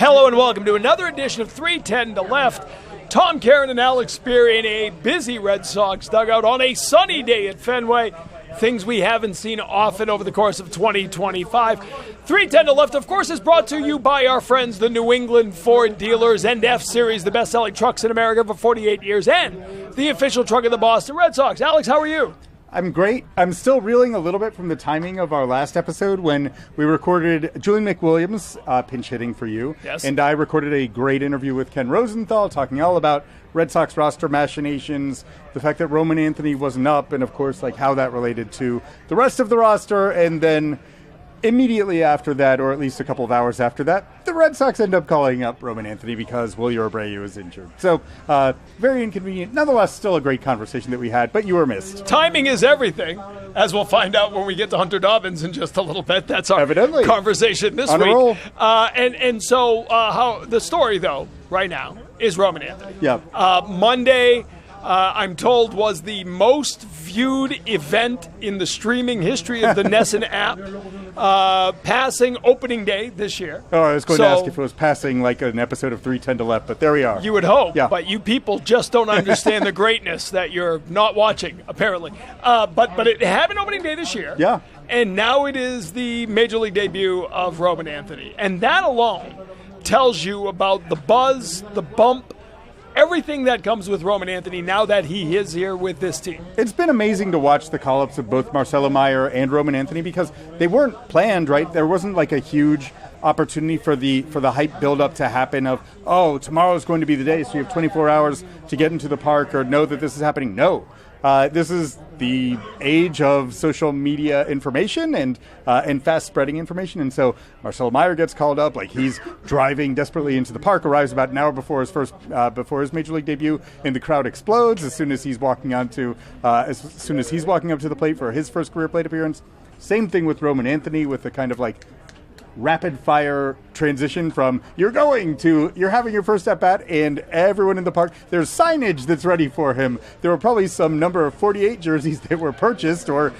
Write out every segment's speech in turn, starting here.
Hello and welcome to another edition of 310 to Left. Tom, Caron, and Alex Speier in a busy Red Sox dugout on a sunny day at Fenway. Things we haven't seen often over the course of 2025. 310 to Left, of course, is brought to you by our friends, the New England Ford dealers and F-Series, the best-selling trucks in America for 48 years, and the official truck of the Boston Red Sox. Alex, how are you? I'm great. I'm still reeling a little bit from the timing of our last episode when we recorded Julian McWilliams pinch hitting for you. Yes. And I recorded a great interview with Ken Rosenthal talking all about Red Sox roster machinations, the fact that Roman Anthony wasn't up, and of course, like how that related to the rest of the roster. And then immediately after that, or at least a couple of hours after that, the Red Sox end up calling up Roman Anthony because Wilyer Abreu is injured. So, very inconvenient. Nonetheless, still a great conversation that we had, but you were missed. Timing is everything, as we'll find out when we get to Hunter Dobbins in just a little bit. That's our conversation this week. Roll. So how the story, though, right now, is Roman Anthony. Yeah. Monday, I'm told, was the most viewed event in the streaming history of the NESN app, passing opening day this year. Oh, I was going to ask if it was passing like an episode of 310 to Left, but there we are. You would hope, yeah. But you people just don't understand the greatness that you're not watching, apparently. But it had an opening day this year. Yeah. And now it is the Major League debut of Roman Anthony. And that alone tells you about the buzz, the bump, everything that comes with Roman Anthony now that he is here with this team. It's been amazing to watch the call-ups of both Marcelo Mayer and Roman Anthony because they weren't planned, right? There wasn't like a huge opportunity for the hype build-up to happen of, oh, tomorrow's going to be the day, so you have 24 hours to get into the park or know that this is happening. No. This is the age of social media information and fast-spreading information, and so Marcelo Mayer gets called up like he's driving desperately into the park, arrives about an hour before his major league debut, and the crowd explodes as soon as he's walking up to the plate for his first career plate appearance. Same thing with Roman Anthony with the kind of like rapid-fire transition from you're having your first at-bat and everyone in the park, there's signage that's ready for him. There were probably some number of 48 jerseys that were purchased or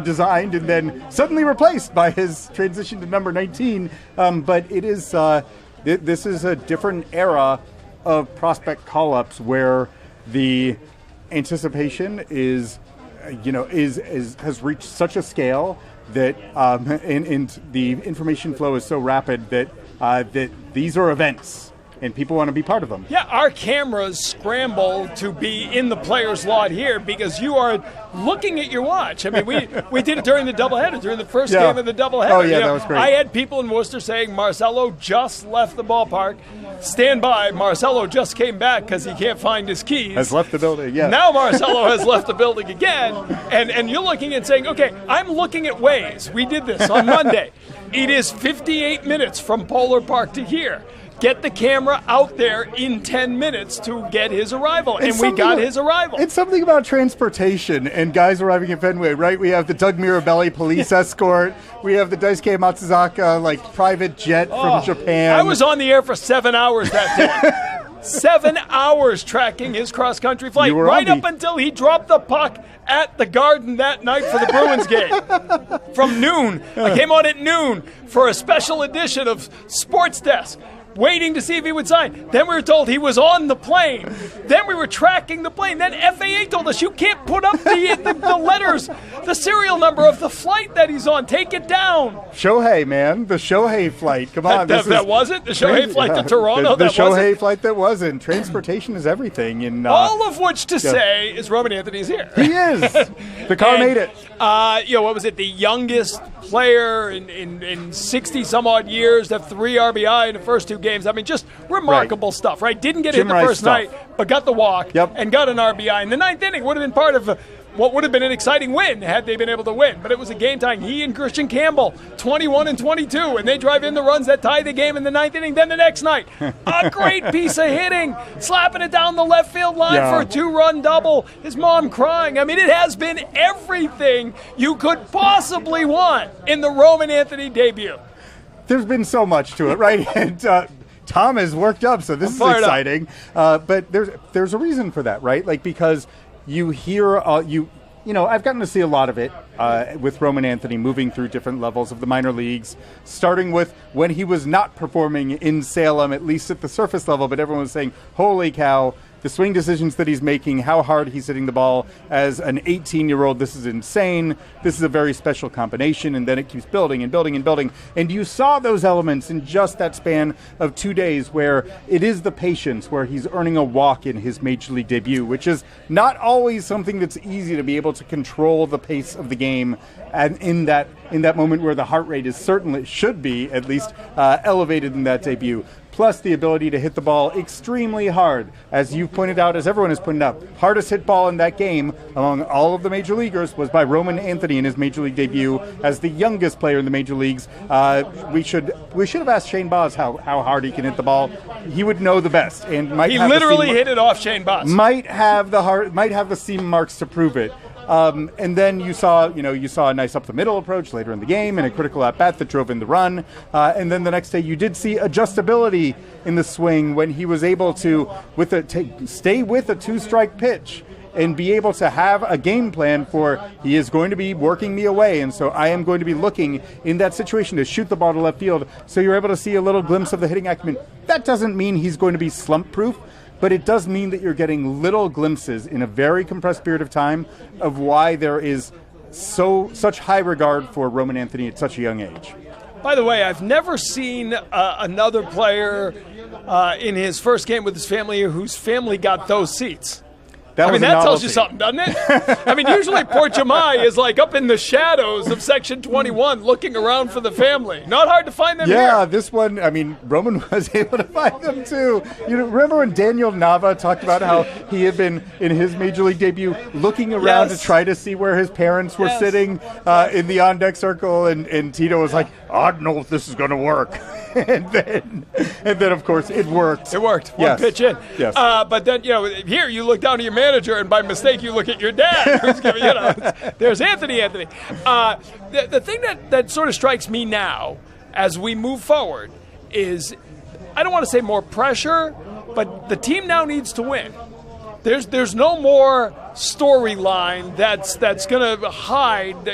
designed and then suddenly replaced by his transition to number 19. But it is this is a different era of prospect call-ups where the anticipation has reached such a scale that and the information flow is so rapid that these are events and people want to be part of them. Yeah, our cameras scramble to be in the players' lot here because you are looking at your watch. I mean, we did it during the doubleheader, during the first game of the doubleheader. Oh, yeah, that was great. I had people in Worcester saying, Marcelo just left the ballpark. Stand by, Marcelo just came back because he can't find his keys. Has left the building, yeah. Now Marcelo has left the building again, and you're looking and saying, okay, I'm looking at Waze. We did this on Monday. It is 58 minutes from Polar Park to here. Get the camera out there in 10 minutes to get his arrival. And we got his arrival. It's something about transportation and guys arriving at Fenway, right? We have the Doug Mirabelli police escort. We have the Daisuke Matsuzaka, private jet from Japan. I was on the air for 7 hours that day. 7 hours tracking his cross-country flight, right up until he dropped the puck at the Garden that night for the Bruins game. From noon. I came on at noon for a special edition of Sports Desk, waiting to see if he would sign. Then we were told he was on the plane. Then we were tracking the plane. Then FAA told us you can't put up the letters, the serial number of the flight that he's on. Take it down. Shohei, man. The Shohei flight. Come on. That wasn't? The Shohei flight to Toronto? The Shohei flight that wasn't. Transportation is everything. All of which to say is Roman Anthony's here. He is. The car made it. What was it? The youngest player in 60-some-odd years to have 3 RBI in the first 2 games. I mean, just remarkable stuff, right? Didn't get it in the first night, but got the walk and got an RBI. In the 9th inning would have been part of what would have been an exciting win had they been able to win. But it was a game time. He and Christian Campbell, 21 and 22, and they drive in the runs that tie the game in the 9th inning. Then the next night, a great piece of hitting, slapping it down the left field line for a 2-run double. His mom crying. I mean, it has been everything you could possibly want in the Roman Anthony debut. There's been so much to it, right? And Tom is worked up, so this is exciting. But there's a reason for that, right? Like, because you hear I've gotten to see a lot of it with Roman Anthony moving through different levels of the minor leagues, starting with when he was not performing in Salem, at least at the surface level, but everyone was saying, holy cow, the swing decisions that he's making, how hard he's hitting the ball as an 18-year-old, this is insane. This is a very special combination, and then it keeps building and building and building. And you saw those elements in just that span of 2 days where it is the patience, where he's earning a walk in his major league debut, which is not always something that's easy to be able to control the pace of the game. And in that moment where the heart rate is certainly, should be at least, elevated in that debut. Plus the ability to hit the ball extremely hard. As you've pointed out, as everyone has pointed out, hardest hit ball in that game among all of the major leaguers was by Roman Anthony in his major league debut as the youngest player in the major leagues. We should have asked Shane Baz how hard he can hit the ball. He would know the best, and might he have literally hit it off Shane Baz. Might have the seam marks to prove it. And then you saw a nice up the middle approach later in the game and a critical at bat that drove in the run. And then the next day you did see adjustability in the swing when he was able to stay with a 2-strike pitch and be able to have a game plan for he is going to be working me away, and so I am going to be looking in that situation to shoot the ball to left field. So you're able to see a little glimpse of the hitting acumen. That doesn't mean he's going to be slump proof, but it does mean that you're getting little glimpses in a very compressed period of time of why there is such high regard for Roman Anthony at such a young age. By the way, I've never seen another player in his first game with his family whose family got those seats. That tells you something, doesn't it? Usually Port Jamai is like up in the shadows of Section 21 looking around for the family. Not hard to find them here. Yeah, this one, Roman was able to find them too. Remember when Daniel Nava talked about how he had been, in his major league debut, looking around to try to see where his parents were sitting in the on-deck circle, and Tito was like, I don't know if this is going to work. and then, of course, it worked. It worked. One pitch in. Yes. But then, here you look down at your manager, and by mistake you look at your dad. Who's giving, there's Anthony. The thing that sort of strikes me now as we move forward is, I don't want to say more pressure, but the team now needs to win. There's no more storyline that's going to hide.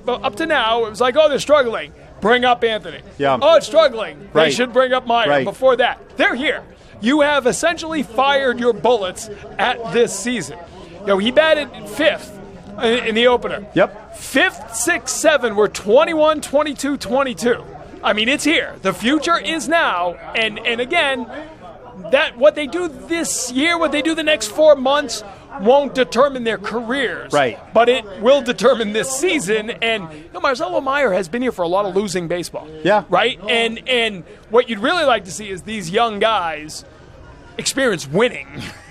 Up to now, it was like, they're struggling. Bring up Anthony. Yeah. Oh, it's struggling. Right. They should bring up Mayer. Right. Before that, they're here. You have essentially fired your bullets at this season. He batted 5th in the opener. Yep. 5th, 6th, 7th were 21, 22, 22. It's here. The future is now. And again, that what they do this year, what they do the next 4 months, won't determine their careers. Right. But it will determine this season. And Marcelo Mayer has been here for a lot of losing baseball. Yeah. Right? And what you'd really like to see is these young guys experience winning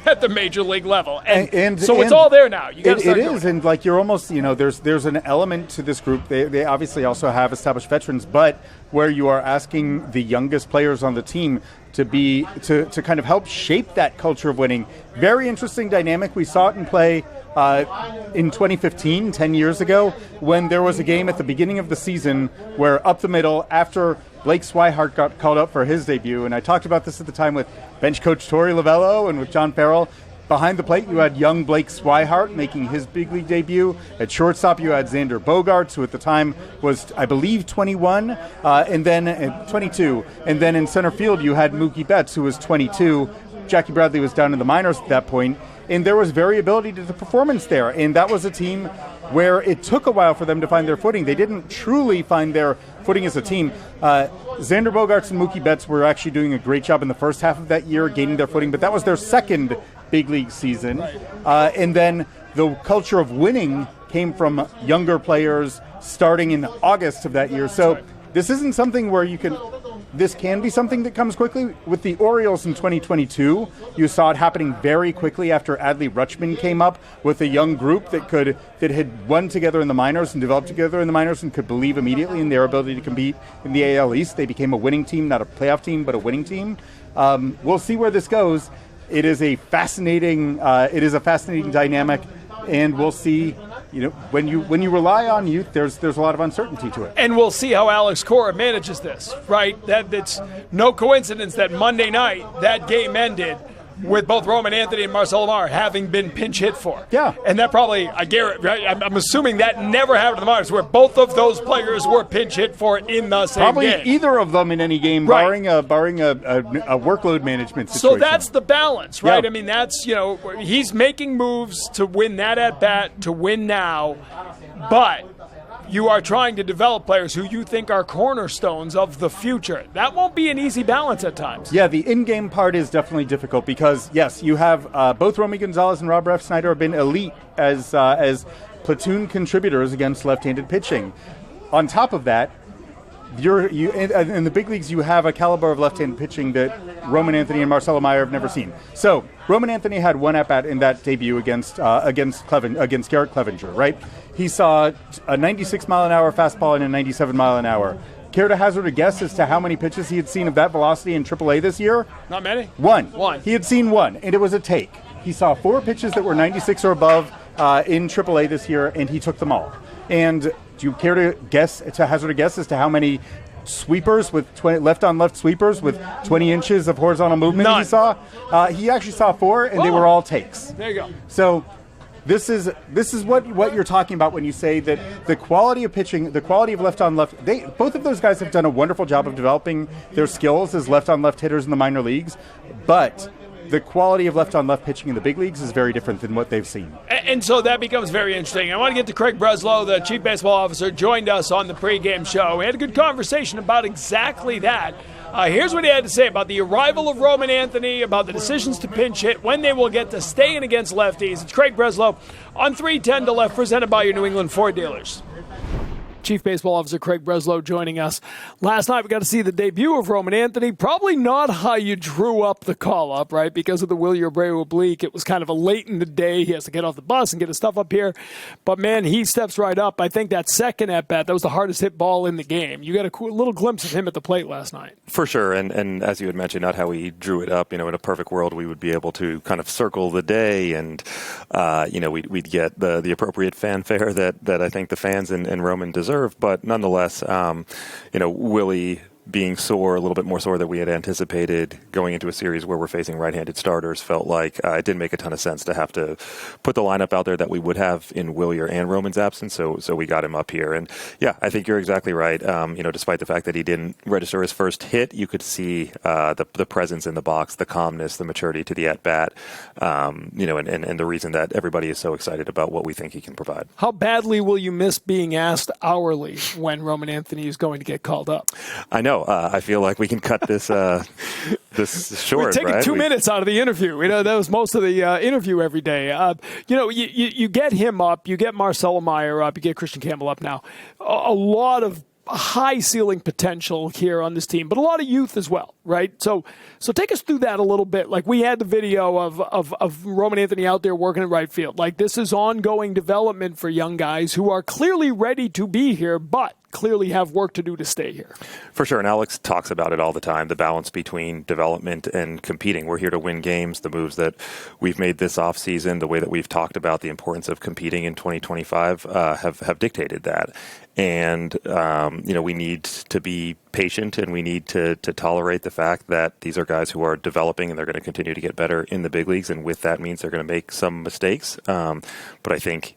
at the major league level. And so it's all there now. You got to start doing it. And you're almost, there's an element to this group. They obviously also have established veterans, but where you are asking the youngest players on the team to kind of help shape that culture of winning. Very interesting dynamic. We saw it in play in 2015, 10 years ago, when there was a game at the beginning of the season where up the middle, after Blake Swihart got called up for his debut, and I talked about this at the time with bench coach Torey Lovello and with John Farrell. Behind the plate, you had young Blake Swihart making his big league debut. At shortstop, you had Xander Bogaerts, who at the time was, I believe, 21, and then 22. And then in center field, you had Mookie Betts, who was 22. Jackie Bradley was down in the minors at that point, and there was variability to the performance there. And that was a team where it took a while for them to find their footing. They didn't truly find their footing as a team. Xander Bogaerts and Mookie Betts were actually doing a great job in the first half of that year, gaining their footing, but that was their second big league season. And then the culture of winning came from younger players starting in August of that year. So this isn't something where this can be something that comes quickly. With the Orioles in 2022, you saw it happening very quickly after Adley Rutschman came up with a young group that had won together in the minors and developed together in the minors and could believe immediately in their ability to compete in the AL East. They became a winning team, not a playoff team, but a winning team. We'll see where this goes. It is a fascinating dynamic, and we'll see. When you rely on youth, there's a lot of uncertainty to it. And we'll see how Alex Cora manages this, right? That's no coincidence that Monday night that game ended with both Roman Anthony and Marcelo Mayer having been pinch hit for. Yeah. And that probably, I'm assuming that never happened to the Mariners, where both of those players were pinch hit for in the same probably game. Either of them in any game, barring a workload management situation. So that's the balance, right? Yeah. I mean, that's, he's making moves to win that at-bat, to win now, but you are trying to develop players who you think are cornerstones of the future. That won't be an easy balance at times. Yeah, the in-game part is definitely difficult because, yes, you have both Romy Gonzalez and Rob Refsnyder have been elite as platoon contributors against left-handed pitching. On top of that, in the big leagues, you have a caliber of left-handed pitching that Roman Anthony and Marcelo Mayer have never seen. So Roman Anthony had one at-bat in that debut against Garrett Clevenger, right? He saw a 96-mile-an-hour fastball and a 97-mile-an-hour. Care to hazard a guess as to how many pitches he had seen of that velocity in AAA this year? Not many. One. He had seen one, and it was a take. He saw 4 pitches that were 96 or above in AAA this year, and he took them all. And do you care to hazard a guess as to how many sweepers with left-on-left sweepers with 20 inches of horizontal movement None. he saw? He actually saw 4, and they were all takes. There you go. So this is what you're talking about when you say that the quality of pitching, the quality of left-on-left, both of those guys have done a wonderful job of developing their skills as left-on-left hitters in the minor leagues, but the quality of left-on-left pitching in the big leagues is very different than what they've seen. And so that becomes very interesting. I want to get to Craig Breslow, the chief baseball officer, joined us on the pregame show. We had a good conversation about exactly that. Here's what he had to say about the arrival of Roman Anthony, about the decisions to pinch hit, when they will get to stay in against lefties. It's Craig Breslow on 310 to Left, presented by your New England Ford dealers. Chief Baseball Officer Craig Breslow joining us. Last night we got to see the debut of Roman Anthony. Probably not how you drew up the call-up, right? Because of the Willie Abreu oblique. It was kind of a late in the day. He has to get off the bus and get his stuff up here. But, man, he steps right up. I think that second at-bat, that was the hardest hit ball in the game. You got a little glimpse of him at the plate last night. For sure. And as you had mentioned, not how we drew it up. In a perfect world, we would be able to kind of circle the day and, we'd get the appropriate fanfare that I think the fans and Roman deserve. But nonetheless, Willie being sore, a little bit more sore than we had anticipated going into a series where we're facing right-handed starters, felt like it didn't make a ton of sense to have to put the lineup out there that we would have in Willier and Roman's absence, so we got him up here. And, yeah, I think you're exactly right. Despite the fact that he didn't register his first hit, you could see the presence in the box, the calmness, the maturity to the at-bat, and the reason that everybody is so excited about what we think he can provide. How badly will you miss being asked hourly when Roman Anthony is going to get called up? I know. I feel like we can cut this this short. We're taking 2 minutes out of the interview. That was most of the interview every day. You get him up, you get Marcelo Mayer up, you get Christian Campbell up now. A lot of high ceiling potential here on this team, but a lot of youth as well, right? So take us through that a little bit. Like, we had the video of Roman Anthony out there working in right field. Like, this is ongoing development for young guys who are clearly ready to be here, but clearly have work to do to stay here. For sure, and Alex talks about it all the time, the balance between development and competing. We're here to win games. The moves that we've made this offseason, the way that we've talked about the importance of competing in 2025 have dictated that. And, we need to be patient, and we need to tolerate the fact that these are guys who are developing and they're going to continue to get better in the big leagues, and with that means they're going to make some mistakes. But I think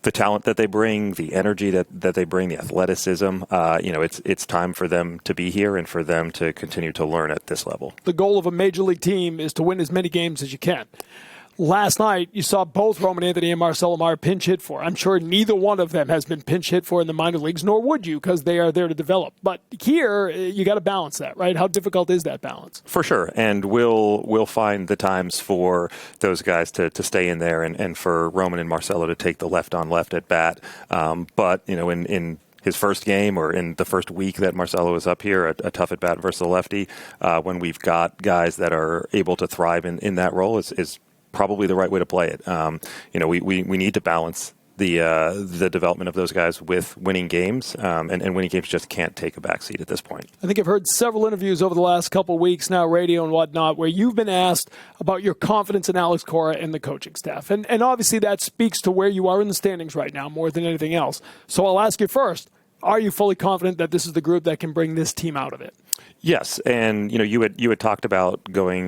the talent that they bring, the energy that they bring, the athleticism, it's time for them to be here and for them to continue to learn at this level. The goal of a major league team is to win as many games as you can. Last night, you saw both Roman Anthony and Marcelo Mayer pinch hit for. I'm sure neither one of them has been pinch hit for in the minor leagues, nor would you, because they are there to develop. But here, you got to balance that, right? How difficult is that balance? For sure, and we'll find the times for those guys to stay in there and for Roman and Marcelo to take the left-on-left at bat. But, in his first game or in the first week that Marcelo was up here, a tough at bat versus a lefty, when we've got guys that are able to thrive in that role is probably the right way to play it. We need to balance the development of those guys with winning games, and winning games just can't take a backseat at this point. I think I've heard several interviews over the last couple of weeks now, radio and whatnot, where you've been asked about your confidence in Alex Cora and the coaching staff. And obviously that speaks to where you are in the standings right now more than anything else. So I'll ask you first, are you fully confident that this is the group that can bring this team out of it? Yes, and you had talked about going,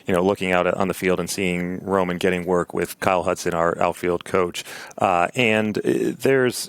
looking out on the field and seeing Roman getting work with Kyle Hudson, our outfield coach, and there's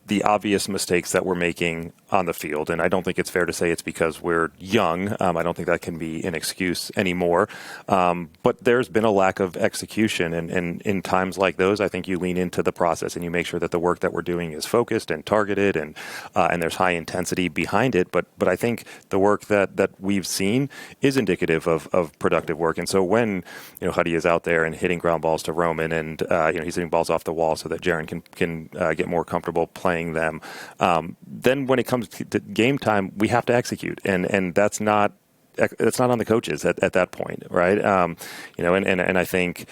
the obvious mistakes that we're making on the field, and I don't think it's fair to say it's because we're young. I don't think that can be an excuse anymore. But there's been a lack of execution, and in times like those, I think you lean into the process and you make sure that the work that we're doing is focused and targeted, and there's high intensity behind it. But I think the work that we've seen is indicative of productive work. And so when Huddy is out there and hitting ground balls to Roman, and he's hitting balls off the wall so that Jaron can get more comfortable playing them, then when it comes to game time, we have to execute, and that's not on the coaches at that point, right? And I think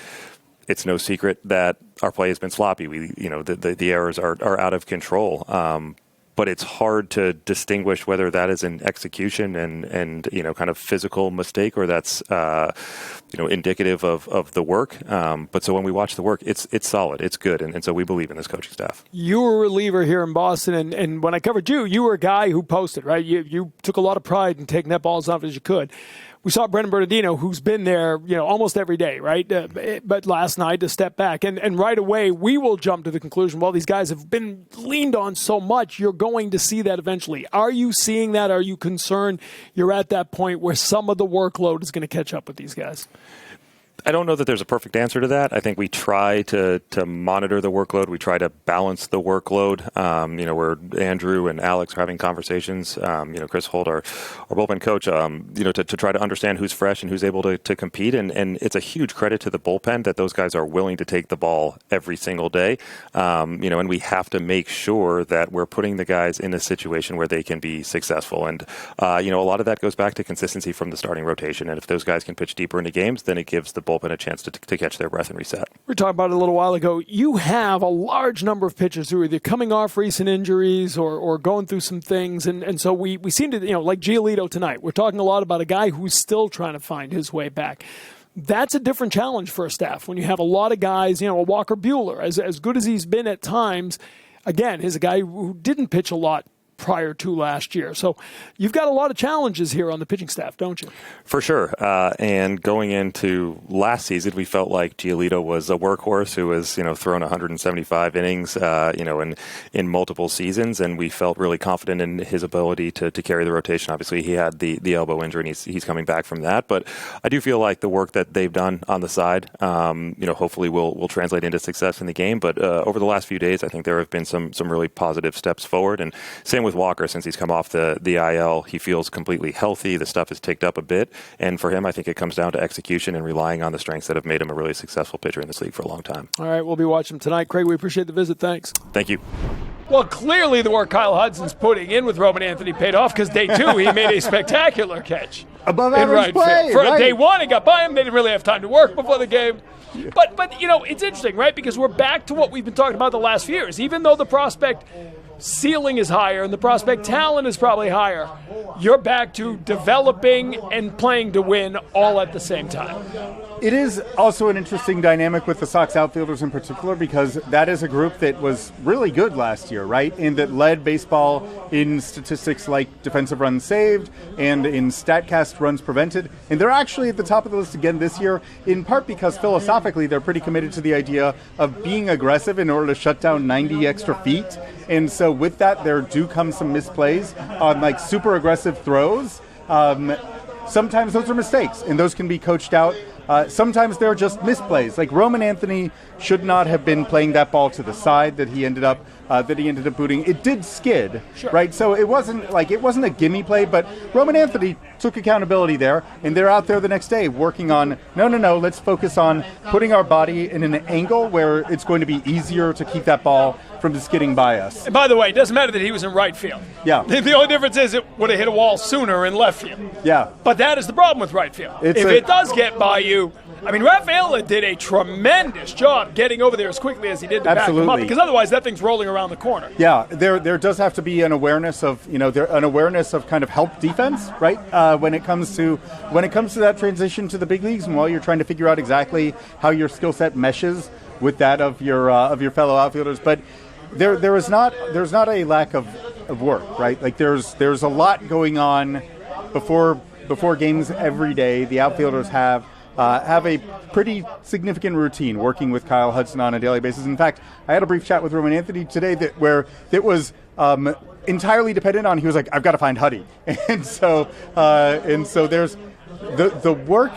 it's no secret that our play has been sloppy. The errors are out of control. But it's hard to distinguish whether that is an execution and kind of physical mistake, or that's indicative of the work. But so when we watch the work, it's solid, it's good, and so we believe in this coaching staff. You were a reliever here in Boston, and when I covered you were a guy who posted, right? You took a lot of pride in taking that ball as often as you could. We saw Brendan Bernardino, who's been there, almost every day, right? But last night to step back, and right away we will jump to the conclusion, well, these guys have been leaned on so much, you're going to see that eventually. Are you seeing that? Are you concerned you're at that point where some of the workload is going to catch up with these guys? I don't know that there's a perfect answer to that. I think we try to monitor the workload. We try to balance the workload. Where Andrew and Alex are having conversations. Chris Holt, our bullpen coach, to try to understand who's fresh and who's able to compete. And it's a huge credit to the bullpen that those guys are willing to take the ball every single day. And we have to make sure that we're putting the guys in a situation where they can be successful. And, a lot of that goes back to consistency from the starting rotation. And if those guys can pitch deeper into games, then it gives the bullpen a chance to catch their breath and reset. We were talking about it a little while ago. You have a large number of pitchers who are either coming off recent injuries or going through some things, and so we seem to, like Giolito tonight, we're talking a lot about a guy who's still trying to find his way back. That's a different challenge for a staff when you have a lot of guys, a Walker Buehler, as good as he's been at times, again, he's a guy who didn't pitch a lot prior to last year. So you've got a lot of challenges here on the pitching staff, don't you? For sure. And going into last season, we felt like Giolito was a workhorse who was, thrown 175 innings, in multiple seasons. And we felt really confident in his ability to carry the rotation. Obviously, he had the elbow injury, and he's coming back from that. But I do feel like the work that they've done on the side, hopefully will translate into success in the game. But over the last few days, I think there have been some really positive steps forward. And same with Walker, since he's come off the IL, he feels completely healthy. The stuff has ticked up a bit. And for him, I think it comes down to execution and relying on the strengths that have made him a really successful pitcher in this league for a long time. All right, we'll be watching him tonight. Craig, we appreciate the visit. Thanks. Thank you. Well, clearly the work Kyle Hudson's putting in with Roman Anthony paid off, because day two he made a spectacular catch. Above average play. For right. Day one, it got by him. They didn't really have time to work before the game. But it's interesting, right? Because we're back to what we've been talking about the last few years. Even though the prospect ceiling is higher and the prospect talent is probably higher, you're back to developing and playing to win all at the same time. It is also an interesting dynamic with the Sox outfielders in particular, because that is a group that was really good last year, right? And that led baseball in statistics like defensive runs saved and in StatCast runs prevented. And they're actually at the top of the list again this year, in part because philosophically they're pretty committed to the idea of being aggressive in order to shut down 90 extra feet. And so with that, there do come some misplays on like super aggressive throws. Sometimes those are mistakes, and those can be coached out. Sometimes they're just misplays. Like Roman Anthony should not have been playing that ball to the side that he ended up booting. It did skid, sure, right? So it wasn't a gimme play, but Roman Anthony took accountability there, and they're out there the next day working on, no, let's focus on putting our body in an angle where it's going to be easier to keep that ball from skidding by us. And by the way, it doesn't matter that he was in right field. Yeah. The only difference is it would have hit a wall sooner in left field. Yeah. But that is the problem with right field. If it does get by you, I mean, Rafaela did a tremendous job getting over there as quickly as he did to back him up, because otherwise that thing's rolling around the corner. Yeah, there does have to be an awareness of kind of help defense, right? When it comes to that transition to the big leagues, and while you're trying to figure out exactly how your skill set meshes with that of your fellow outfielders, but there's not a lack of of work, right? Like there's a lot going on before games every day. The outfielders have a pretty significant routine working with Kyle Hudson on a daily basis. In fact, I had a brief chat with Roman Anthony today where it was entirely dependent on, he was like, I've got to find Huddy. And so there's the work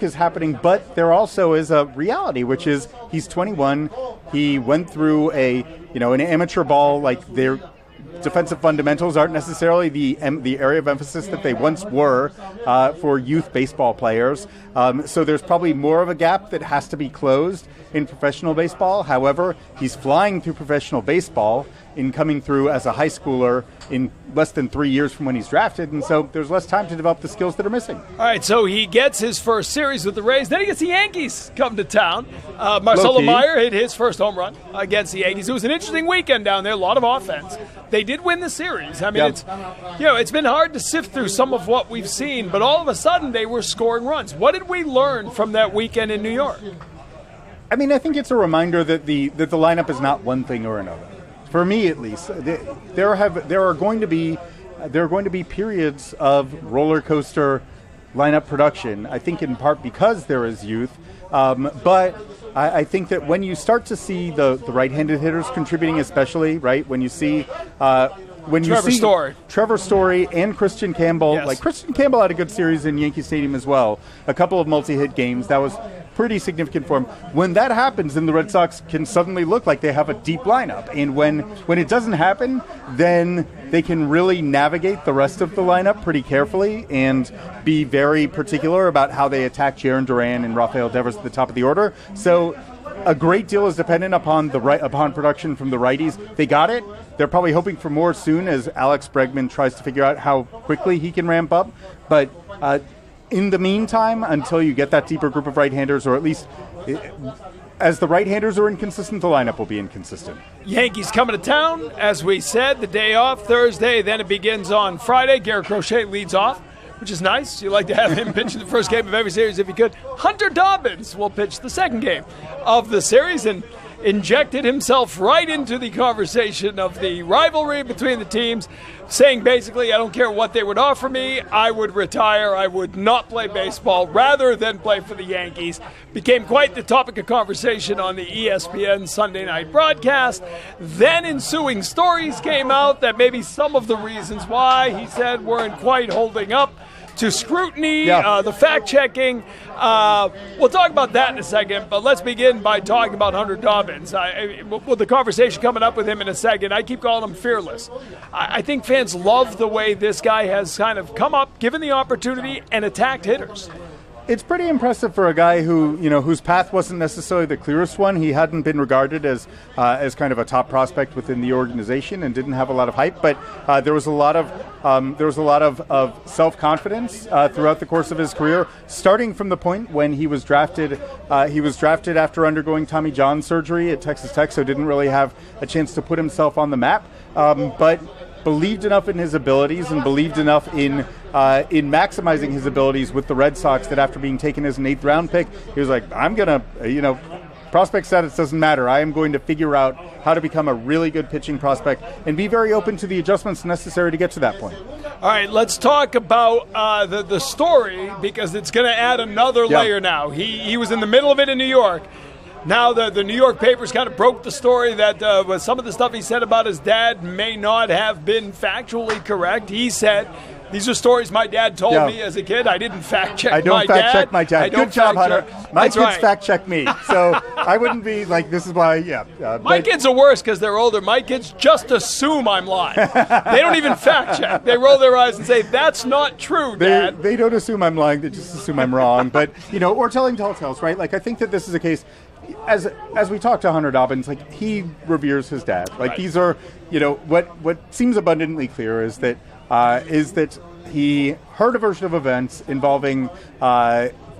is happening, but there also is a reality, which is he's 21. He went through an amateur ball, like their defensive fundamentals aren't necessarily the area of emphasis that they once were for youth baseball players. So there's probably more of a gap that has to be closed in professional baseball. However, he's flying through professional baseball in coming through as a high schooler in less than 3 years from when he's drafted, and so there's less time to develop the skills that are missing. All right, so he gets his first series with the Rays. Then he gets the Yankees come to town. Marcelo Mayer hit his first home run against the Yankees. It was an interesting weekend down there, a lot of offense. They did win the series. I mean, it's been hard to sift through some of what we've seen, but all of a sudden they were scoring runs. What did we learn from that weekend in New York? I mean, I think it's a reminder that the lineup is not one thing or another. For me, at least, there are going to be periods of roller coaster lineup production. I think in part because there is youth, but I think that when you start to see the right-handed hitters contributing, especially when you see Trevor Story and Christian Campbell. Yes. Like Christian Campbell had a good series in Yankee Stadium as well. A couple of multi-hit games. That was pretty significant for him. When that happens, then the Red Sox can suddenly look like they have a deep lineup. And when it doesn't happen, then they can really navigate the rest of the lineup pretty carefully and be very particular about how they attack Jarren Duran and Rafael Devers at the top of the order. So a great deal is dependent upon production from the righties. They got it. They're probably hoping for more soon as Alex Bregman tries to figure out how quickly he can ramp up. But in the meantime, until you get that deeper group of right-handers, or at least as the right-handers are inconsistent, the lineup will be inconsistent. Yankees coming to town, as we said, the day off Thursday, then it begins on Friday. Garrett Crochet leads off, which is nice. You like to have him pitch in the first game of every series if you could. Hunter Dobbins will pitch the second game of the series and injected himself right into the conversation of the rivalry between the teams, saying basically, I don't care what they would offer me, I would retire, I would not play baseball rather than play for the Yankees. Became quite the topic of conversation on the ESPN Sunday night broadcast. Then ensuing stories came out that maybe some of the reasons why, he said, weren't quite holding up to scrutiny, the fact-checking. We'll talk about that in a second, but let's begin by talking about Hunter Dobbins. With the conversation coming up with him in a second, I keep calling him fearless. I think fans love the way this guy has kind of come up, given the opportunity, and attacked hitters. It's pretty impressive for a guy whose path wasn't necessarily the clearest one. He hadn't been regarded as kind of a top prospect within the organization and didn't have a lot of hype. But there was a lot of self-confidence throughout the course of his career, starting from the point when he was drafted. He was drafted after undergoing Tommy John surgery at Texas Tech, so didn't really have a chance to put himself on the map. But believed enough in his abilities and believed enough in maximizing his abilities with the Red Sox that after being taken as an 8th round pick, he was like, I'm going to, prospect status doesn't matter. I am going to figure out how to become a really good pitching prospect and be very open to the adjustments necessary to get to that point. All right, let's talk about the story, because it's going to add another layer now. He was in the middle of it in New York. Now the New York papers kind of broke the story that with some of the stuff he said about his dad may not have been factually correct. He said, these are stories my dad told me as a kid. I didn't fact-check my dad. I don't fact-check my dad. Good job, Hunter. My kids fact-check me. So I wouldn't be like, this is why, my kids are worse because they're older. My kids just assume I'm lying. They don't even fact-check. They roll their eyes and say, that's not true, Dad. They don't assume I'm lying. They just assume I'm wrong. But, or telling tall tales, right? Like, I think that this is a case, as we talk to Hunter Dobbins, like, he reveres his dad. Like, these are, what seems abundantly clear is that he heard a version of events involving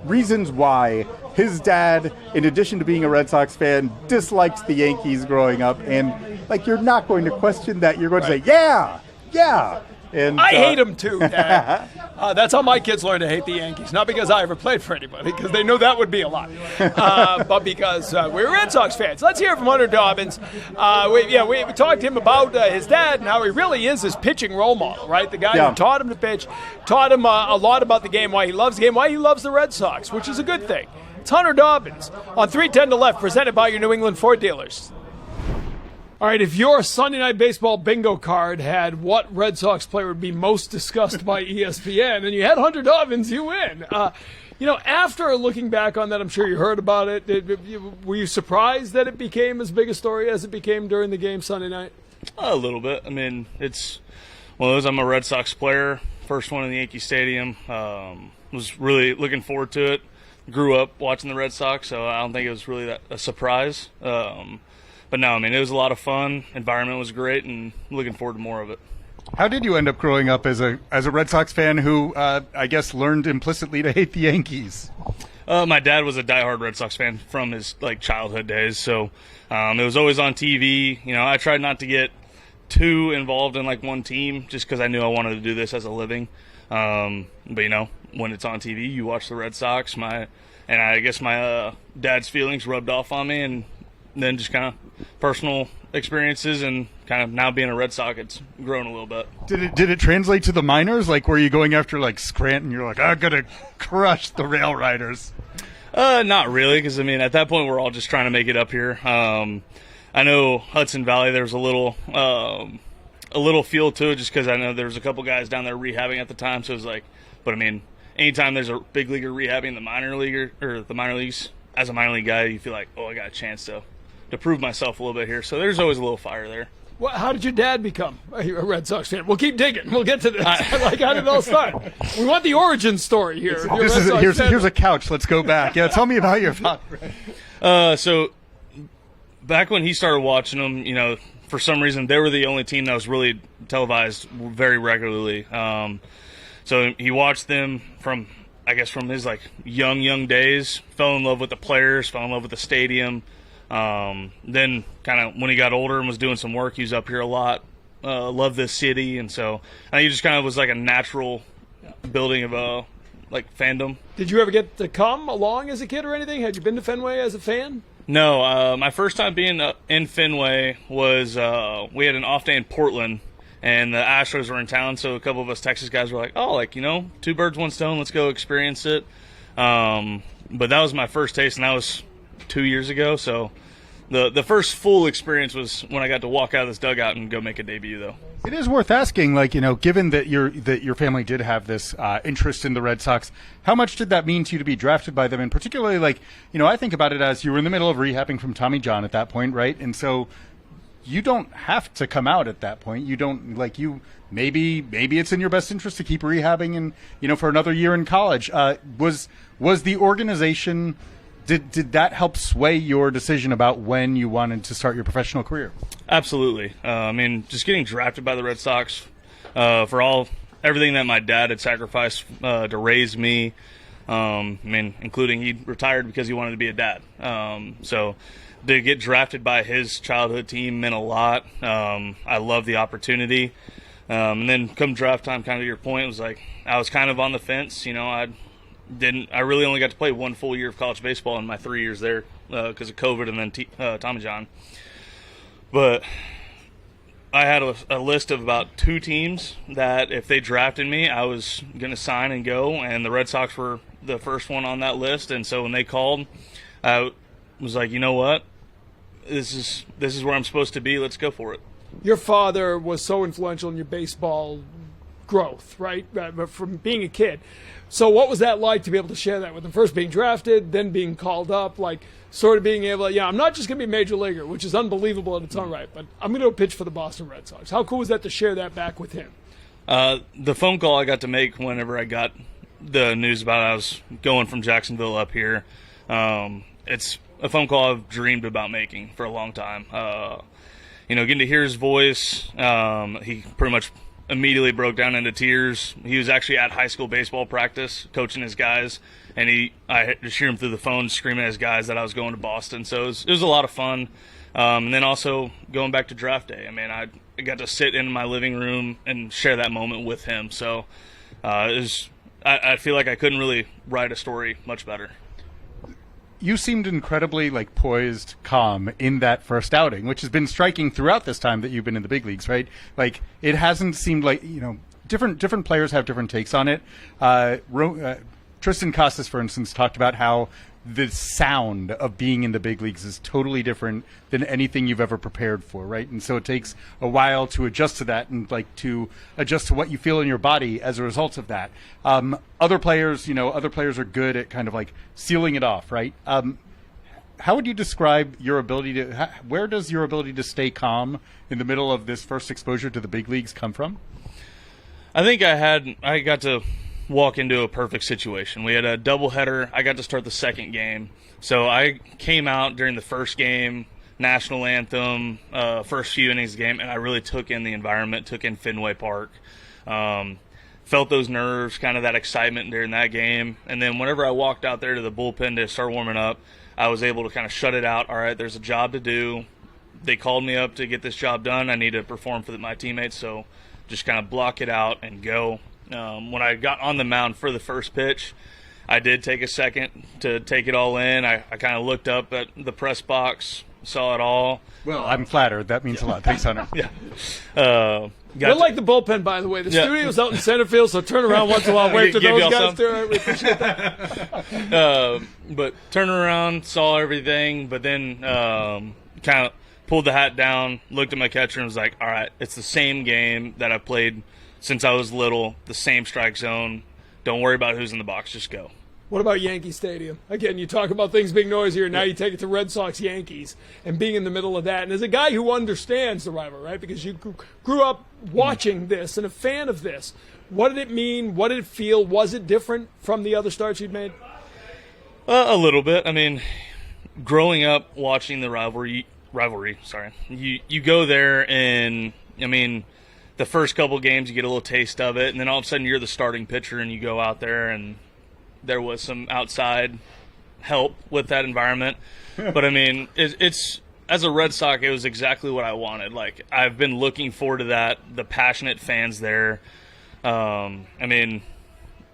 reasons why his dad, in addition to being a Red Sox fan, disliked the Yankees growing up. And, like, you're not going to question that. You're going to say, yeah. And I hate them too, Dad. That's how my kids learn to hate the Yankees. Not because I ever played for anybody, because they knew that would be a lot, but because we're Red Sox fans. Let's hear from Hunter Dobbins. We talked to him about his dad and how he really is his pitching role model, right? The guy who taught him to pitch, taught him a lot about the game, why he loves the game, why he loves the Red Sox, which is a good thing. It's Hunter Dobbins on 310 to Left, presented by your New England Ford dealers. All right, if your Sunday Night Baseball bingo card had what Red Sox player would be most discussed by ESPN, and you had Hunter Dobbins, you win. After looking back on that, I'm sure you heard about it. Were you surprised that it became as big a story as it became during the game Sunday night? A little bit. I mean, it's one of those. I'm a Red Sox player, first one in the Yankee Stadium. Was really looking forward to it. Grew up watching the Red Sox, so I don't think it was really a surprise. But no, I mean, it was a lot of fun. Environment was great, and looking forward to more of it. How did you end up growing up as a Red Sox fan who, I guess, learned implicitly to hate the Yankees? My dad was a diehard Red Sox fan from his childhood days, so it was always on TV. I tried not to get too involved in one team, just because I knew I wanted to do this as a living. But when it's on TV, you watch the Red Sox. I guess my dad's feelings rubbed off on me, and then just kind of personal experiences and kind of now being a Red Sox, it's grown a little bit. Did it translate to the minors? Were you going after Scranton? You're I'm going to crush the Rail Riders. Not really, because at that point we're all just trying to make it up here. I know Hudson Valley, there was a little feel to it, just because I know there was a couple guys down there rehabbing at the time. So it was but anytime there's a big leaguer rehabbing the minor leagues, as a minor league guy, you feel I got a chance to prove myself a little bit here. So there's always a little fire there. Well, how did your dad become a Red Sox fan? We'll keep digging. We'll get to this. How did it all start? We want the origin story here. Here's a couch. Let's go back. Yeah, tell me about your father. So back when he started watching them, for some reason they were the only team that was really televised very regularly. So he watched them from his young days, fell in love with the players, fell in love with the stadium. Then kind of when he got older and was doing some work, he was up here a lot, loved this city. And so I think he just kind of was a natural building of fandom. Did you ever get to come along as a kid or anything? Had you been to Fenway as a fan? No, my first time being in Fenway was we had an off day in Portland, and the Astros were in town, so a couple of us Texas guys were two birds, one stone, let's go experience it. But that was my first taste, and that was 2 years ago. So the first full experience was when I got to walk out of this dugout and go make a debut, though. It is worth asking, given that your family did have this interest in the Red Sox, how much did that mean to you to be drafted by them? And particularly, I think about it as you were in the middle of rehabbing from Tommy John at that point, right? And so you don't have to come out at that point. You don't maybe it's in your best interest to keep rehabbing and for another year in college. Was the organization, did that help sway your decision about when you wanted to start your professional career? Absolutely. Just getting drafted by the Red Sox for everything that my dad had sacrificed to raise me. Including he retired because he wanted to be a dad. So to get drafted by his childhood team meant a lot. I loved the opportunity. And then come draft time, kind of to your point, it was I was kind of on the fence. I really only got to play one full year of college baseball in my 3 years there because of COVID and then Tommy John. But I had a list of about 2 teams that if they drafted me, I was going to sign and go, and the Red Sox were the first one on that list. And so when they called, I was you know what? This is where I'm supposed to be. Let's go for it. Your father was so influential in your baseball growth, right? From being a kid. So what was that like to be able to share that with him? First being drafted, then being called up, sort of being able to, I'm not just going to be a major leaguer, which is unbelievable in its own right, but I'm going to go pitch for the Boston Red Sox. How cool was that to share that back with him? The phone call I got to make whenever I got the news about I was going from Jacksonville up here, it's a phone call I've dreamed about making for a long time. Getting to hear his voice, he pretty much immediately broke down into tears. He was actually at high school baseball practice coaching his guys, and I just hear him through the phone screaming at his guys that I was going to Boston. So it was a lot of fun. And then also going back to draft day, I mean, I got to sit in my living room and share that moment with him. So I feel like I couldn't really write a story much better. You seemed incredibly poised, calm in that first outing, which has been striking throughout this time that you've been in the big leagues, right? Like, it hasn't seemed like, different players have different takes on it. Tristan Casas, for instance, talked about how the sound of being in the big leagues is totally different than anything you've ever prepared for, right? And so it takes a while to adjust to that and to adjust to what you feel in your body as a result of that. Other players are good at kind of sealing it off, right? How would you describe your ability where does your ability to stay calm in the middle of this first exposure to the big leagues come from? I think I got to walk into a perfect situation. We had a doubleheader. I got to start the second game. So I came out during the first game, national anthem, first few innings of the game, and I really took in the environment, took in Fenway Park. Felt those nerves, kind of that excitement during that game. And then whenever I walked out there to the bullpen to start warming up, I was able to kind of shut it out. All right, there's a job to do. They called me up to get this job done. I need to perform for my teammates, so just kind of block it out and go. When I got on the mound for the first pitch, I did take a second to take it all in. I kind of looked up at the press box, saw it all. Well, I'm flattered. That means a lot. Thanks, Hunter. Yeah. We're like the bullpen, by the way. The studio's out in center field, so turn around once in a while. Wait till those guys do it. We appreciate that. But turned around, saw everything, but then kind of pulled the hat down, looked at my catcher, and was like, all right, it's the same game that I played since I was little, the same strike zone. Don't worry about who's in the box, just go. What about Yankee Stadium? Again, you talk about things being noisier, now you take it to Red Sox Yankees and being in the middle of that. And as a guy who understands the rivalry, right, because you grew up watching this and a fan of this, what did it mean? What did it feel? Was it different from the other starts you'd made? A little bit. I mean, growing up watching the rivalry, you go there and, I mean, the first couple games you get a little taste of it, and then all of a sudden you're the starting pitcher and you go out there, and there was some outside help with that environment. But I mean, it's as a Red Sox, it was exactly what I wanted. Like, I've been looking forward to that, the passionate fans there. I mean,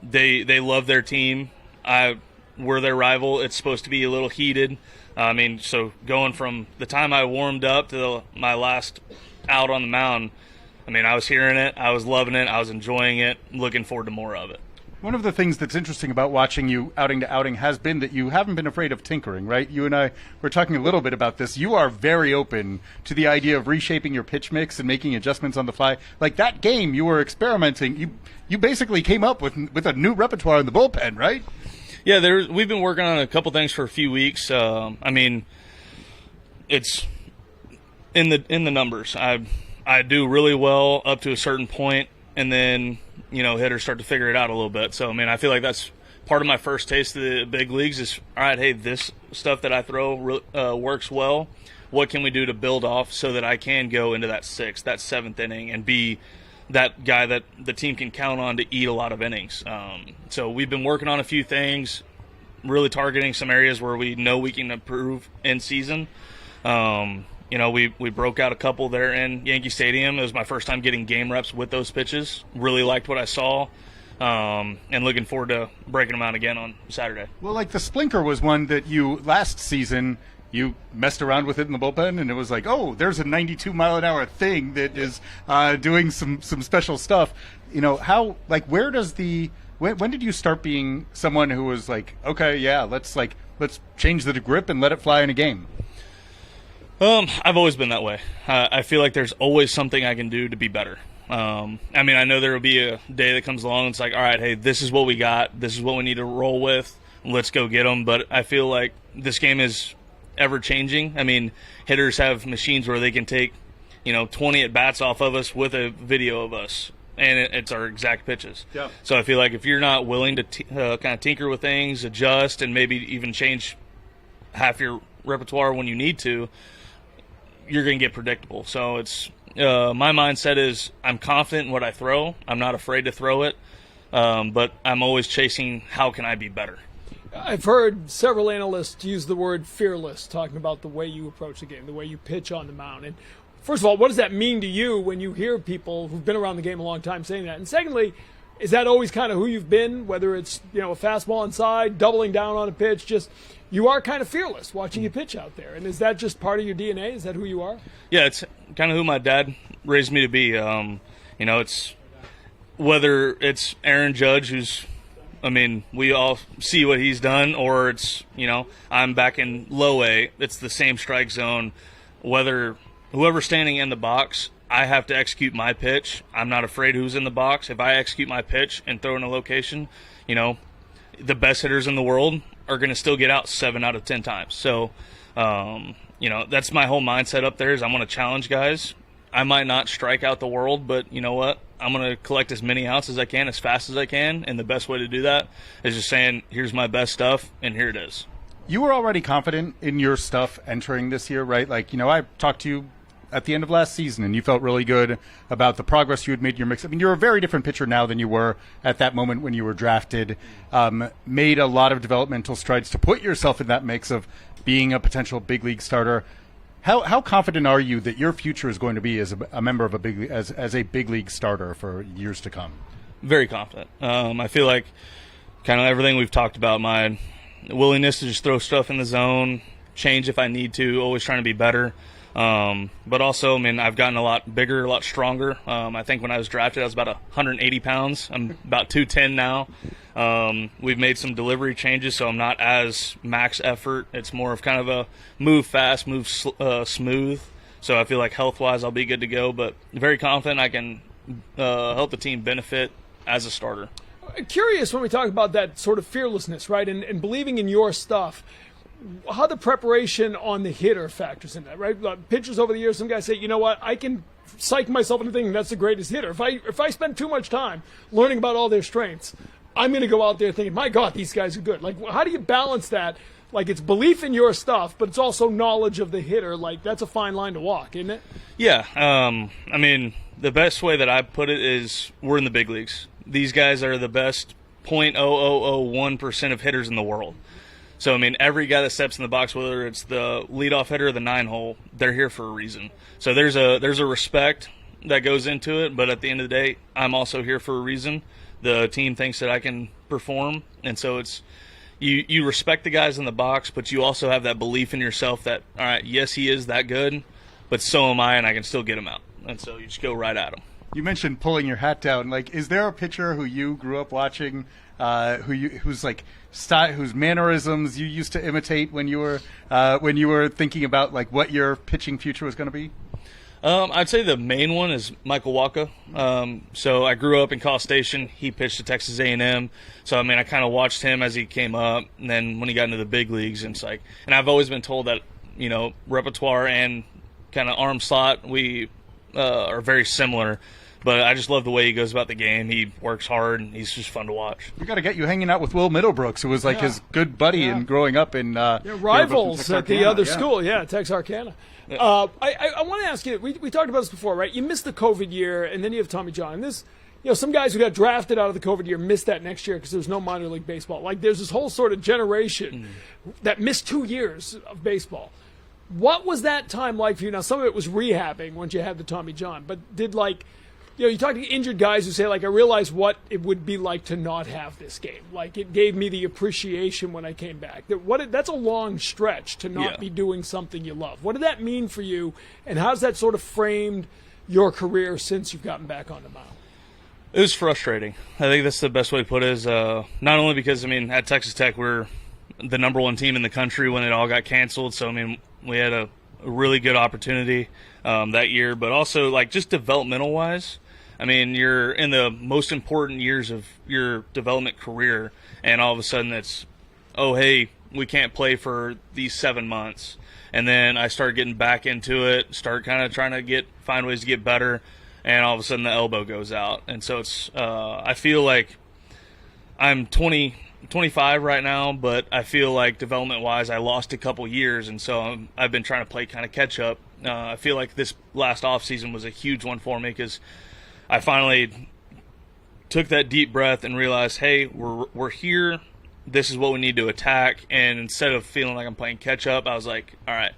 they love their team. We're their rival. It's supposed to be a little heated. I mean, so going from the time I warmed up to my last out on the mound, I mean, I was hearing it, I was loving it, I was enjoying it, looking forward to more of it. One of the things that's interesting about watching you outing to outing has been that you haven't been afraid of tinkering, right? You and I were talking a little bit about this. You are very open to the idea of reshaping your pitch mix and making adjustments on the fly. Like that game, you were experimenting. You basically came up with a new repertoire in the bullpen, right? Yeah, we've been working on a couple things for a few weeks. I mean, it's in the numbers. I do really well up to a certain point, and then, hitters start to figure it out a little bit. So, I mean, I feel like that's part of my first taste of the big leagues is, all right, hey, this stuff that I throw works well. What can we do to build off so that I can go into that sixth, that seventh inning and be that guy that the team can count on to eat a lot of innings? So we've been working on a few things, really targeting some areas where we know we can improve in season. We broke out a couple there in Yankee Stadium. It was my first time getting game reps with those pitches. Really liked what I saw, and looking forward to breaking them out again on Saturday. Well, like the Splinker was one that last season you messed around with it in the bullpen, and it was like, oh, there's a 92-mile-an-hour thing that is doing some special stuff. Where does when did you start being someone who was like, okay, yeah, let's change the grip and let it fly in a game? I've always been that way. I feel like there's always something I can do to be better. I mean, I know there will be a day that comes along and it's like, all right, hey, this is what we got. This is what we need to roll with. Let's go get them. But I feel like this game is ever-changing. I mean, hitters have machines where they can take, 20 at-bats off of us with a video of us, and it's our exact pitches. Yeah. So I feel like if you're not willing to kind of tinker with things, adjust, and maybe even change half your repertoire when you need to, you're going to get predictable. So it's my mindset is I'm confident in what I throw. I'm not afraid to throw it, but I'm always chasing how can I be better. I've heard several analysts use the word fearless, talking about the way you approach the game, the way you pitch on the mound. And first of all, what does that mean to you when you hear people who've been around the game a long time saying that? And secondly, is that always kind of who you've been, whether it's a fastball inside, doubling down on a pitch, just you are kind of fearless watching you pitch out there? And is that just part of your DNA? Is that who you are? Yeah, it's kind of who my dad raised me to be. It's whether it's Aaron Judge, we all see what he's done, or it's, I'm back in low A, it's the same strike zone. Whoever's standing in the box, I have to execute my pitch. I'm not afraid who's in the box. If I execute my pitch and throw in a location, the best hitters in the world are going to still get out 7 out of 10 times. So, that's my whole mindset up there is I'm going to challenge guys. I might not strike out the world, but you know what? I'm going to collect as many outs as I can, as fast as I can, and the best way to do that is just saying, here's my best stuff, and here it is. You were already confident in your stuff entering this year, right? I talked to you at the end of last season, and you felt really good about the progress you had made in your mix. You're a very different pitcher now than you were at that moment when you were drafted. Made a lot of developmental strides to put yourself in that mix of being a potential big league starter. How confident are you that your future is going to be as a member of a big as a big league starter for years to come? Very confident. I feel like kind of everything we've talked about, my willingness to just throw stuff in the zone, change if I need to, always trying to be better. But also, I've gotten a lot bigger, a lot stronger. I think when I was drafted, I was about 180 pounds. I'm about 210 now. We've made some delivery changes, so I'm not as max effort. It's more of kind of a move fast, move smooth. So I feel like health-wise I'll be good to go, but very confident I can help the team benefit as a starter. Curious when we talk about that sort of fearlessness, right, and believing in your stuff, how the preparation on the hitter factors in that, right? Pitchers over the years, some guys say, you know what, I can psych myself into thinking that's the greatest hitter. If I spend too much time learning about all their strengths, I'm going to go out there thinking, my God, these guys are good. How do you balance that? It's belief in your stuff, but it's also knowledge of the hitter. That's a fine line to walk, isn't it? Yeah. The best way that I put it is we're in the big leagues. These guys are the best 0.0001% of hitters in the world. So, every guy that steps in the box, whether it's the leadoff hitter or the 9-hole, they're here for a reason. So there's a respect that goes into it, but at the end of the day, I'm also here for a reason. The team thinks that I can perform, and so it's you respect the guys in the box, but you also have that belief in yourself that, all right, yes, he is that good, but so am I, and I can still get him out. And so you just go right at him. You mentioned pulling your hat down. Is there a pitcher who you grew up watching, whose mannerisms you used to imitate when you were thinking about what your pitching future was going to be? I'd say the main one is Michael Wacha. So I grew up in College Station. He pitched at Texas A&M. So I kind of watched him as he came up, and then when he got into the big leagues, and and I've always been told that repertoire and kind of arm slot we are very similar. But I just love the way he goes about the game. He works hard, and he's just fun to watch. We got to get you hanging out with Will Middlebrooks, who was his good buddy in growing up in rivals at the other school, Texarkana. Yeah. I want to ask you, we talked about this before, right? You missed the COVID year, and then you have Tommy John. And this, some guys who got drafted out of the COVID year missed that next year because there was no minor league baseball. There's this whole sort of generation that missed 2 years of baseball. What was that time like for you? Now, some of it was rehabbing once you had the Tommy John, but did you talk to injured guys who say, I realized what it would be like to not have this game. It gave me the appreciation when I came back. That's a long stretch to not be doing something you love. What did that mean for you, and how's that sort of framed your career since you've gotten back on the mound? It was frustrating. I think that's the best way to put it is not only because, at Texas Tech, we're the number one team in the country when it all got canceled. So, we had a really good opportunity that year, but also, just developmental-wise, you're in the most important years of your development career, and all of a sudden it's, oh, hey, we can't play for these 7 months. And then I started getting back into it, start kind of trying to find ways to get better, and all of a sudden the elbow goes out. And so it's, I feel like I'm 25 right now, but I feel like development-wise I lost a couple years, and so I've been trying to play kind of catch-up. I feel like this last offseason was a huge one for me because I finally took that deep breath and realized, hey, we're here this is what we need to attack. And instead of feeling like I'm playing catch up, I was like, all right,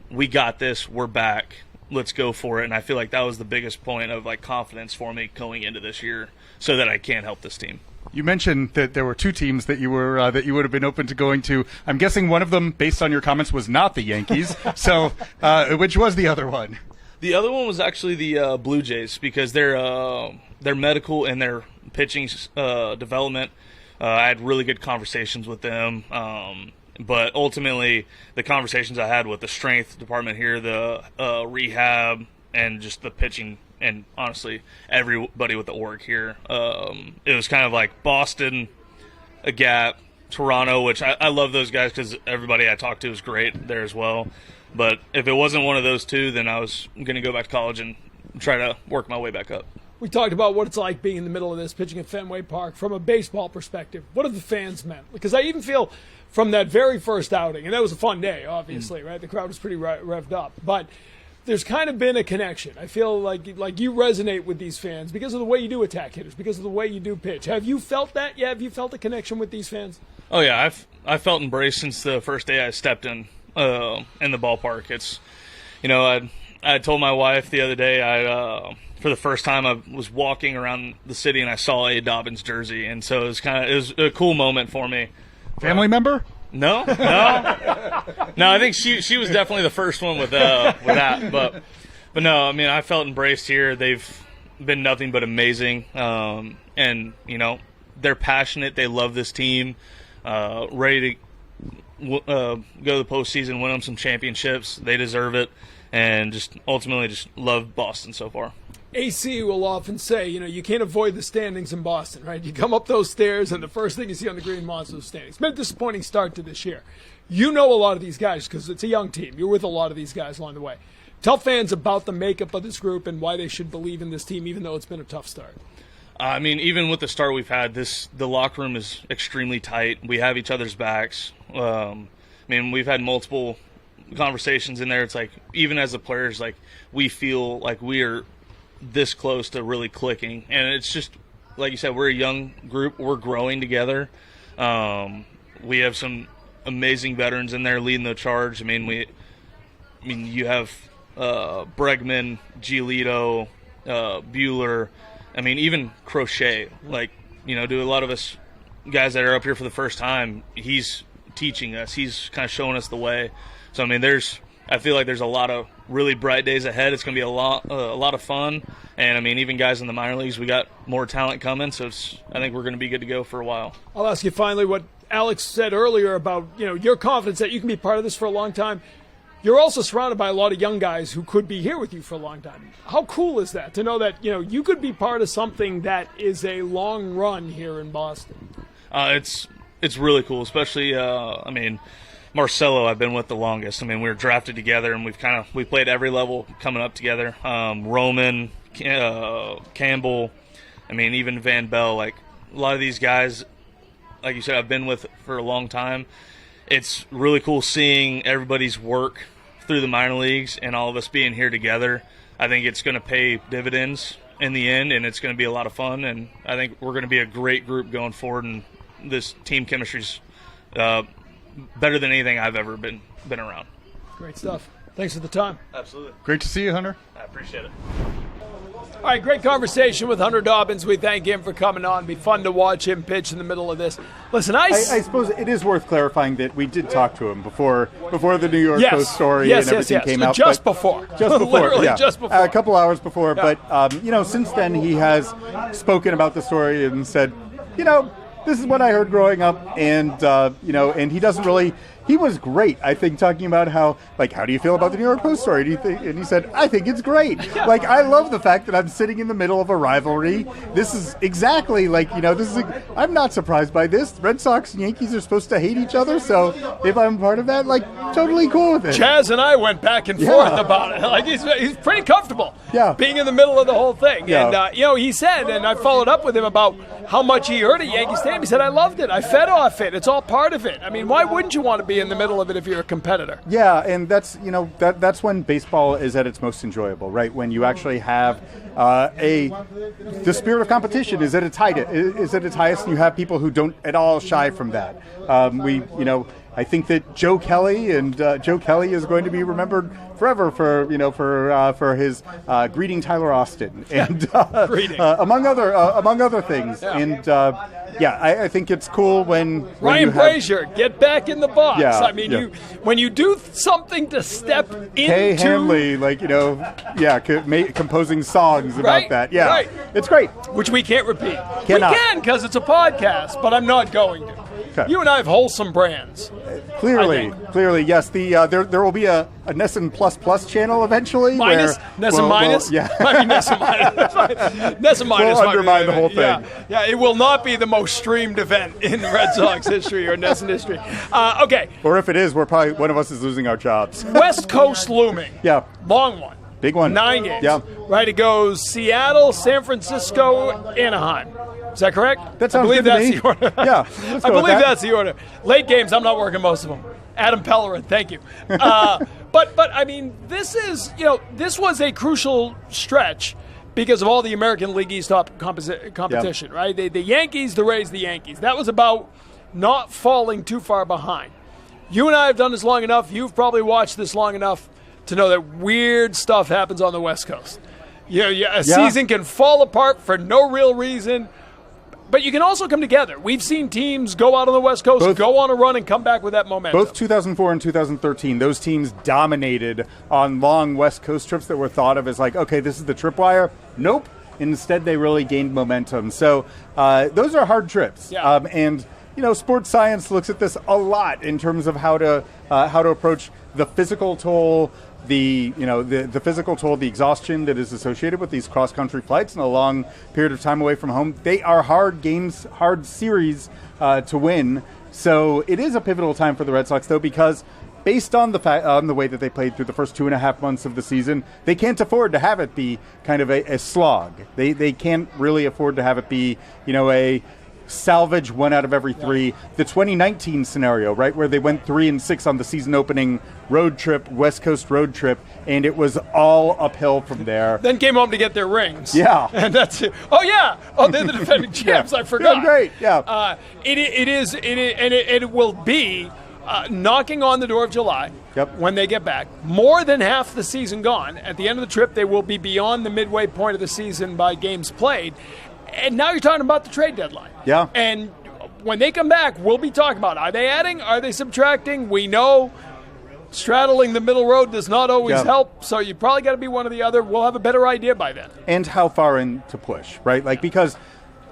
we got this. We're back. Let's go for it. And I feel like that was the biggest point of like confidence for me going into this year so that I can help this team. You mentioned that there were two teams that you were that you would have been open to going to. I'm guessing one of them, based on your comments, was not the Yankees. So which was the other one? The other one was actually the Blue Jays, because their medical and their pitching development, I had really good conversations with them. But ultimately, the conversations I had with the strength department here, the rehab, and just the pitching, and honestly, everybody with the org here, it was kind of like Boston, a gap, Toronto, which I love those guys because everybody I talked to is great there as well. But if it wasn't one of those two, then I was going to go back to college and try to work my way back up. We talked about what it's like being in the middle of this, pitching at Fenway Park. From a baseball perspective, what have the fans meant? Because I even feel from that very first outing, and that was a fun day, obviously, right? The crowd was pretty revved up. But there's kind of been a connection. I feel like you resonate with these fans because of the way you do attack hitters, because of the way you do pitch. Have you felt that? Yeah, have you felt a connection with these fans? Oh, yeah. I've felt embraced since the first day I stepped in the ballpark. It's, I told my wife the other day, for the first time I was walking around the city and I saw a Dobbins jersey, and so it was a cool moment for me. Family member? No. I think she was definitely the first one with that. But no, I mean, I felt embraced here. They've been nothing but amazing, and they're passionate. They love this team, ready to go to the postseason, win them some championships. They deserve it, and just ultimately just love Boston so far. AC will often say, you can't avoid the standings in Boston, right? You come up those stairs, and the first thing you see on the green monster is standings. It's been a disappointing start to this year. You know a lot of these guys because it's a young team. You're with a lot of these guys along the way. Tell fans about the makeup of this group and why they should believe in this team, even though it's been a tough start. I mean, even with the start we've had, the locker room is extremely tight. We have each other's backs. We've had multiple conversations in there. It's like, even as the players, like, we feel like we are this close to really clicking, and it's just like you said, we're a young group, we're growing together. We have some amazing veterans in there leading the charge. You have Bregman, Giolito, Buehler, even Crochet, to a lot of us guys that are up here for the first time, he's teaching us, he's kind of showing us the way. So I feel like there's a lot of really bright days ahead. It's going to be a lot of fun. And, even guys in the minor leagues, we got more talent coming, so I think we're going to be good to go for a while. I'll ask you finally what Alex said earlier about, your confidence that you can be part of this for a long time. You're also surrounded by a lot of young guys who could be here with you for a long time. How cool is that to know that, you could be part of something that is a long run here in Boston? It's really cool, especially, Marcelo, I've been with the longest. We were drafted together, and we played every level coming up together. Roman, Campbell, even Van Bell. Like, a lot of these guys, like you said, I've been with for a long time. It's really cool seeing everybody's work through the minor leagues and all of us being here together. I think it's going to pay dividends in the end, and it's going to be a lot of fun. And I think we're going to be a great group going forward, and this team chemistry's better than anything I've ever been around. Great stuff. Thanks for the time. Absolutely. Great to see you, Hunter. I appreciate it. All right, great conversation with Hunter Dobbins. We thank him for coming on. It'd be fun to watch him pitch in the middle of this. Listen, I suppose it is worth clarifying that we did talk to him before the New York Post story and everything came out. Just before. Literally, yeah. Just before. A couple hours before. Yeah. But, since then he has spoken about the story and said, this is what I heard growing up, and and he doesn't really. He was great, I think, talking about how do you feel about the New York Post story? Do you think? And he said, I think it's great. Yeah. I love the fact that I'm sitting in the middle of a rivalry. This is exactly I'm not surprised by this. Red Sox and Yankees are supposed to hate each other, so if I'm part of that, totally cool with it. Chaz and I went back and forth about it. He's pretty comfortable being in the middle of the whole thing. Yeah. And, he said, and I followed up with him about how much he heard at Yankee Stadium. He said, I loved it. I fed off it. It's all part of it. Why wouldn't you want to be be in the middle of it if you're a competitor. Yeah, and that's when baseball is at its most enjoyable, right? When you actually have the spirit of competition is at its highest, and you have people who don't at all shy from that. I think that Joe Kelly is going to be remembered forever for his greeting Tyler Austin and among other things. Yeah. And I think it's cool when Ryan Brazier, get back in the box. Yeah, I mean, when you do something to step into Kay Hanley, composing songs about that. Yeah, right. It's great. Which we can't repeat. Cannot. We can because it's a podcast, but I'm not going to. Okay. You and I have wholesome brands. Clearly, yes. There will be a Nessun Plus channel eventually. Minus? Nessun minus? Yeah. Might be Nessun minus. Nessun minus. We'll undermine the whole thing. Yeah, it will not be the most streamed event in Red Sox history or Nessun history. Okay. Or if it is, we're probably one of us is losing our jobs. West Coast looming. Yeah. Long one. Big one. 9 games. Yeah. Right, it goes Seattle, San Francisco, Anaheim. Is that correct? That sounds good to me. I believe that's the order. Yeah. I believe that's the order. Late games, I'm not working most of them. Adam Pellerin, thank you. But I mean, this was a crucial stretch because of all the American League East top competition, right? The Yankees, the Rays, the Yankees. That was about not falling too far behind. You and I have done this long enough. You've probably watched this long enough to know that weird stuff happens on the West Coast. Season can fall apart for no real reason. But you can also come together. We've seen teams go out on the West Coast, go on a run, and come back with that momentum. Both 2004 and 2013, those teams dominated on long West Coast trips that were thought of as like, okay, this is the tripwire. Nope. Instead, they really gained momentum. So those are hard trips. Yeah. And sports science looks at this a lot in terms of how to approach the physical toll, the physical toll, the exhaustion that is associated with these cross-country flights and a long period of time away from home. They are hard games, hard series to win. So it is a pivotal time for the Red Sox, though, because based on the way that they played through the first 2.5 months of the season, they can't afford to have it be kind of a slog. They can't really afford to have it be, a salvage 1 out of every 3. The 2019 scenario, right, where they went 3-6 on the season opening road trip, West Coast road trip, and it was all uphill from there. Then came home to get their rings. Yeah. And that's it. Oh, yeah. Oh, they're the defending champs. I forgot. Yeah, great. Yeah. It will be knocking on the door of July. Yep. When they get back. More than half the season gone. At the end of the trip, they will be beyond the midway point of the season by games played. And now you're talking about the trade deadline. Yeah. And when they come back, we'll be talking about, are they adding? Are they subtracting? We know straddling the middle road does not always help, so you probably got to be one or the other. We'll have a better idea by then. And how far in to push, right? Because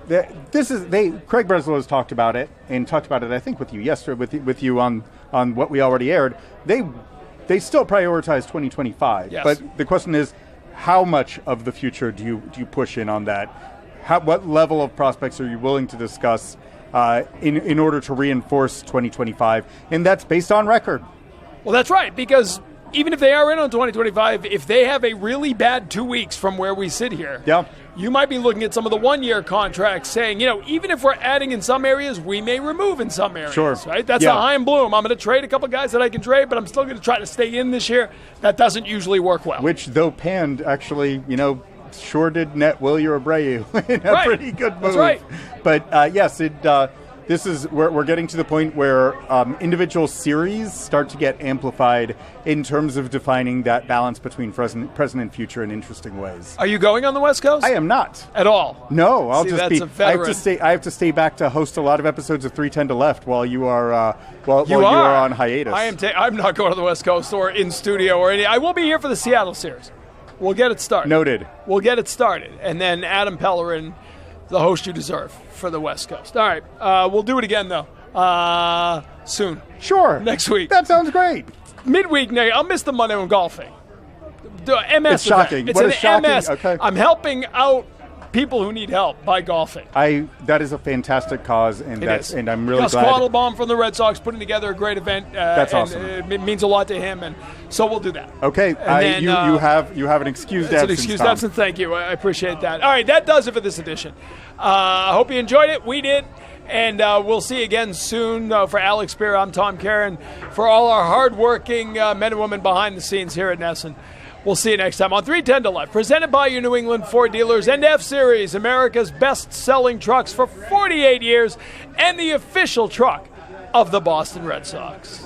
Craig Breslow has talked about it, I think, with you yesterday, with you on what we already aired. They still prioritize 2025. Yes. But the question is, how much of the future do you push in on that? What level of prospects are you willing to discuss in order to reinforce 2025? And that's based on record. Well, that's right, because even if they are in on 2025, if they have a really bad 2 weeks from where we sit here, you might be looking at some of the one-year contracts saying, even if we're adding in some areas, we may remove in some areas. Sure. Right? That's a high and bloom. I'm going to trade a couple guys that I can trade, but I'm still going to try to stay in this year. That doesn't usually work well. Which, though panned, actually, sure did net Wilyer Abreu in a pretty good move. That's right. But yes, this is we're getting to the point where individual series start to get amplified in terms of defining that balance between present and future in interesting ways. Are you going on the West Coast? I am not At all? No, I'll See, just that's be. a veteran. I have to stay back to host a lot of episodes of 310 to Left while you are you are on hiatus. I'm not going to the West Coast or in studio or any. I will be here for the Seattle series. We'll get it started. Noted. We'll get it started. And then Adam Pellerin, the host you deserve for the West Coast. All right. We'll do it again, though, soon. Sure. Next week. That sounds great. Midweek, I'll miss the Monday when golfing. The MS It's shocking. It's What an is shocking? MS. Okay. I'm helping out people who need help by golfing. That is a fantastic cause, and I'm really Gus glad. Quattlebaum from the Red Sox putting together a great event. That's awesome. It means a lot to him, and so we'll do that. Okay, then, you have an excused It's absence. an excused Tom. absence. Thank you. I appreciate that. All right, that does it for this edition. I hope you enjoyed it. We did. And we'll see you again soon. For Alex Speier, I'm Tom Caron. For all our hardworking men and women behind the scenes here at NESN, we'll see you next time on 310 to Life, presented by your New England Ford dealers and F-Series, America's best-selling trucks for 48 years, and the official truck of the Boston Red Sox.